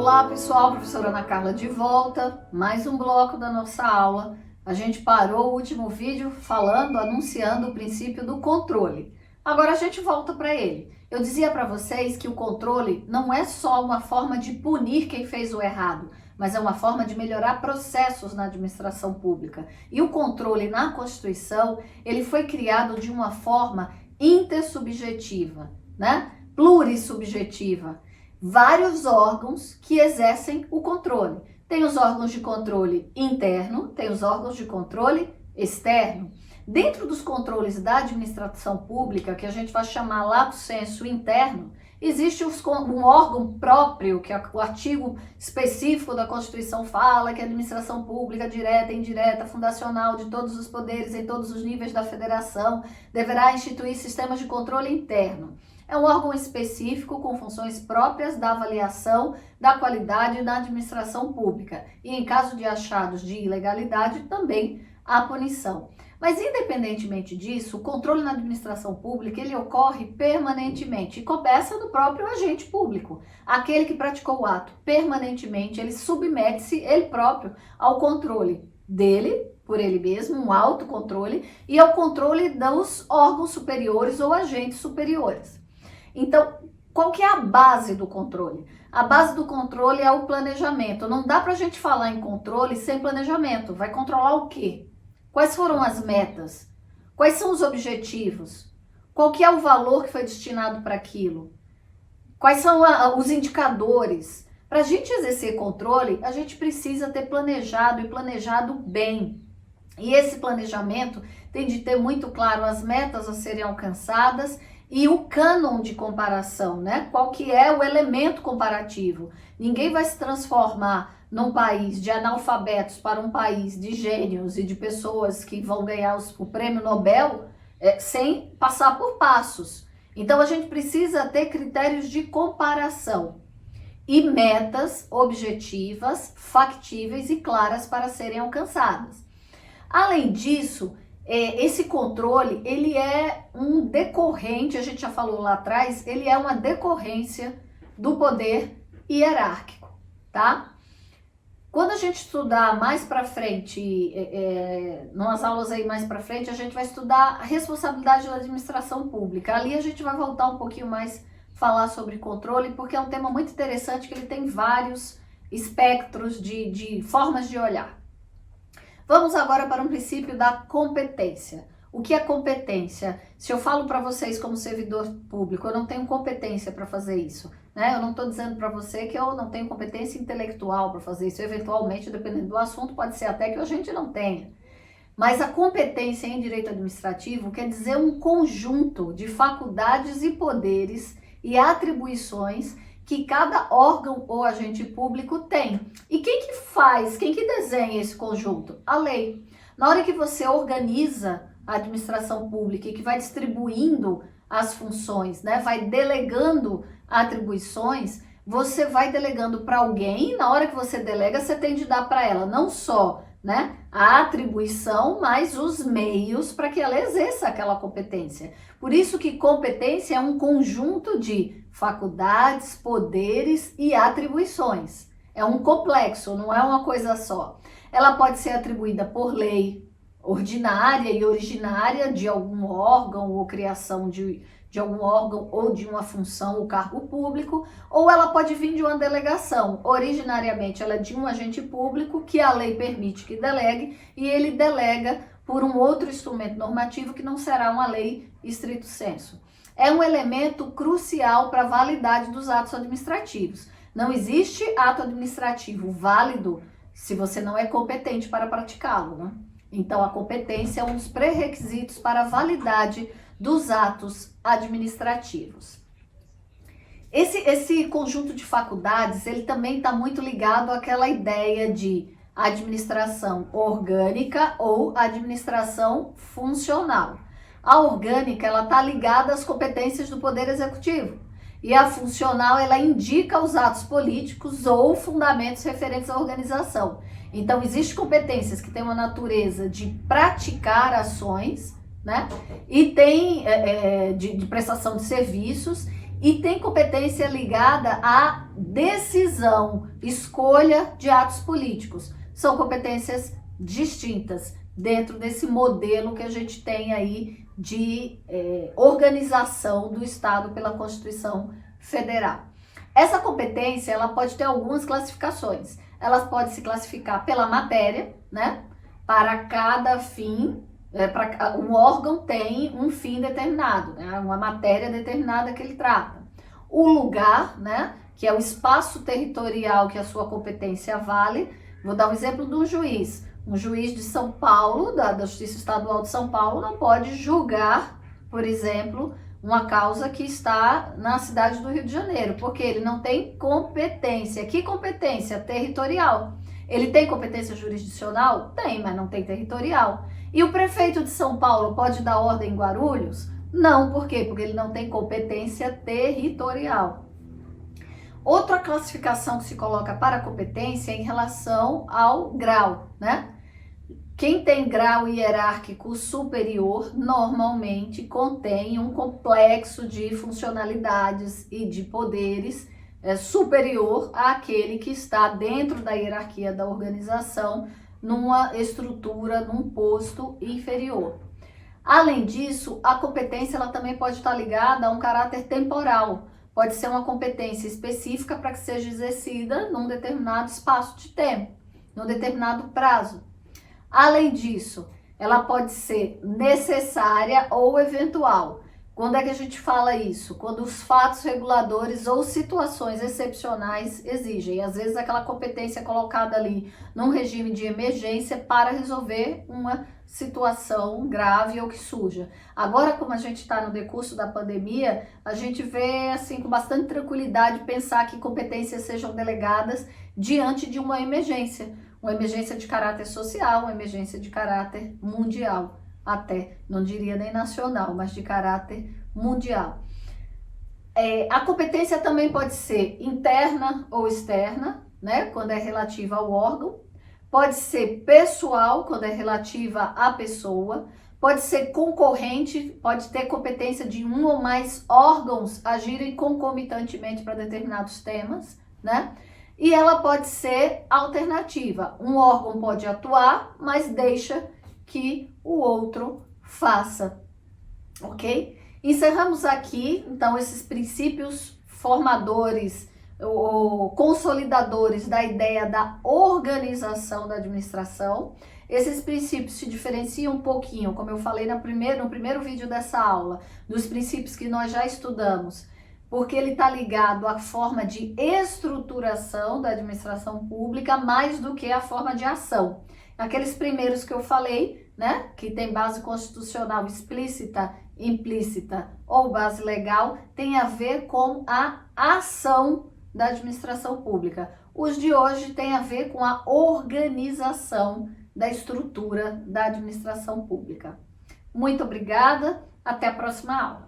Olá pessoal, professora Ana Carla de volta, mais um bloco da nossa aula. A gente parou o último vídeo anunciando o princípio do controle. Agora a gente volta para ele. Eu dizia para vocês que o controle não é só uma forma de punir quem fez o errado, mas é uma forma de melhorar processos na administração pública. E o controle na Constituição, ele foi criado de uma forma intersubjetiva, né? Plurissubjetiva. Vários órgãos que exercem o controle. Tem os órgãos de controle interno, tem os órgãos de controle externo. Dentro dos controles da administração pública, que a gente vai chamar lato sensu interno, existe um órgão próprio, que o artigo específico da Constituição fala, que a administração pública direta, indireta, fundacional de todos os poderes em todos os níveis da federação deverá instituir sistemas de controle interno. É um órgão específico com funções próprias da avaliação da qualidade da administração pública e, em caso de achados de ilegalidade, também a punição. Mas, independentemente disso, o controle na administração pública ele ocorre permanentemente e começa no próprio agente público. Aquele que praticou o ato permanentemente, ele submete-se ele próprio ao controle dele, por ele mesmo, um autocontrole, e ao controle dos órgãos superiores ou agentes superiores. Então, qual que é a base do controle? A base do controle é o planejamento. Não dá para a gente falar em controle sem planejamento. Vai controlar o quê? Quais foram as metas? Quais são os objetivos? Qual que é o valor que foi destinado para aquilo? Quais são os indicadores? Para a gente exercer controle, a gente precisa ter planejado e planejado bem. E esse planejamento tem de ter muito claro as metas a serem alcançadas e o cânon de comparação, né? Qual que é o elemento comparativo? Ninguém vai se transformar num país de analfabetos para um país de gênios e de pessoas que vão ganhar o prêmio Nobel sem passar por passos. Então a gente precisa ter critérios de comparação e metas objetivas, factíveis e claras para serem alcançadas. Além disso, esse controle, ele é um decorrente, a gente já falou lá atrás, ele é uma decorrência do poder hierárquico, tá? Quando a gente estudar mais para frente, nas aulas aí mais para frente, a gente vai estudar a responsabilidade da administração pública. Ali a gente vai voltar um pouquinho mais falar sobre controle, porque é um tema muito interessante, que ele tem vários espectros de formas de olhar. Vamos agora para um princípio da competência. O que é competência? Se eu falo para vocês como servidor público, eu não tenho competência para fazer isso, né? Eu não estou dizendo para você que eu não tenho competência intelectual para fazer isso. Eventualmente, dependendo do assunto, pode ser até que a gente não tenha. Mas a competência em direito administrativo quer dizer um conjunto de faculdades e poderes e atribuições que cada órgão ou agente público tem. E quem que faz, quem que desenha esse conjunto? A lei. Na hora que você organiza a administração pública e que vai distribuindo as funções, né, vai delegando atribuições, você vai delegando para alguém, e na hora que você delega, você tem de dar para ela não só, né, a atribuição, mas os meios para que ela exerça aquela competência. Por isso que competência é um conjunto de faculdades, poderes e atribuições. É um complexo, não é uma coisa só. Ela pode ser atribuída por lei ordinária e originária de algum órgão ou criação de algum órgão ou de uma função ou cargo público, ou ela pode vir de uma delegação. Originariamente ela é de um agente público que a lei permite que delegue e ele delega por um outro instrumento normativo que não será uma lei estrito sensu. É um elemento crucial para a validade dos atos administrativos. Não existe ato administrativo válido se você não é competente para praticá-lo, né? Então, a competência é um dos pré-requisitos para a validade dos atos administrativos. Esse conjunto de faculdades, ele também está muito ligado àquela ideia de administração orgânica ou administração funcional. A orgânica, ela está ligada às competências do Poder Executivo. E a funcional, ela indica os atos políticos ou fundamentos referentes à organização. Então, existem competências que têm uma natureza de praticar ações, né? E tem de prestação de serviços, e tem competência ligada à decisão decisão, escolha de atos políticos. São competências distintas dentro desse modelo que a gente tem aí de organização do Estado pela Constituição Federal. Essa competência, ela pode ter algumas classificações. Ela pode se classificar pela matéria, né? Para cada fim, um órgão tem um fim determinado, né? Uma matéria determinada que ele trata. O lugar, né? Que é o espaço territorial que a sua competência vale. Vou dar um exemplo de um juiz. Um juiz de São Paulo, da Justiça Estadual de São Paulo, não pode julgar, por exemplo, uma causa que está na cidade do Rio de Janeiro, porque ele não tem competência. Que competência? Territorial. Ele tem competência jurisdicional? Tem, mas não tem territorial. E o prefeito de São Paulo pode dar ordem em Guarulhos? Não, por quê? Porque ele não tem competência territorial. Outra classificação que se coloca para a competência é em relação ao grau, né? Quem tem grau hierárquico superior normalmente contém um complexo de funcionalidades e de poderes superior àquele que está dentro da hierarquia da organização, numa estrutura, num posto inferior. Além disso, a competência ela também pode estar ligada a um caráter temporal. Pode ser uma competência específica para que seja exercida num determinado espaço de tempo, num determinado prazo. Além disso, ela pode ser necessária ou eventual. Quando é que a gente fala isso? Quando os fatos reguladores ou situações excepcionais exigem. Às vezes aquela competência é colocada ali num regime de emergência para resolver uma situação grave ou que surja. Agora, como a gente está no decurso da pandemia, a gente vê assim com bastante tranquilidade pensar que competências sejam delegadas diante de uma emergência de caráter social, uma emergência de caráter mundial, até, não diria nem nacional, mas de caráter mundial. A competência também pode ser interna ou externa, né, quando é relativa ao órgão, pode ser pessoal, quando é relativa à pessoa, pode ser concorrente, pode ter competência de um ou mais órgãos agirem concomitantemente para determinados temas, né? E ela pode ser alternativa. Um órgão pode atuar, mas deixa que o outro faça, ok? Encerramos aqui, então, esses princípios formadores ou consolidadores da ideia da organização da administração. Esses princípios se diferenciam um pouquinho, como eu falei no primeiro vídeo dessa aula, dos princípios que nós já estudamos, porque ele está ligado à forma de estruturação da administração pública mais do que à forma de ação. Aqueles primeiros que eu falei, né, que tem base constitucional explícita, implícita ou base legal, tem a ver com a ação da administração pública. Os de hoje têm a ver com a organização da estrutura da administração pública. Muito obrigada, até a próxima aula.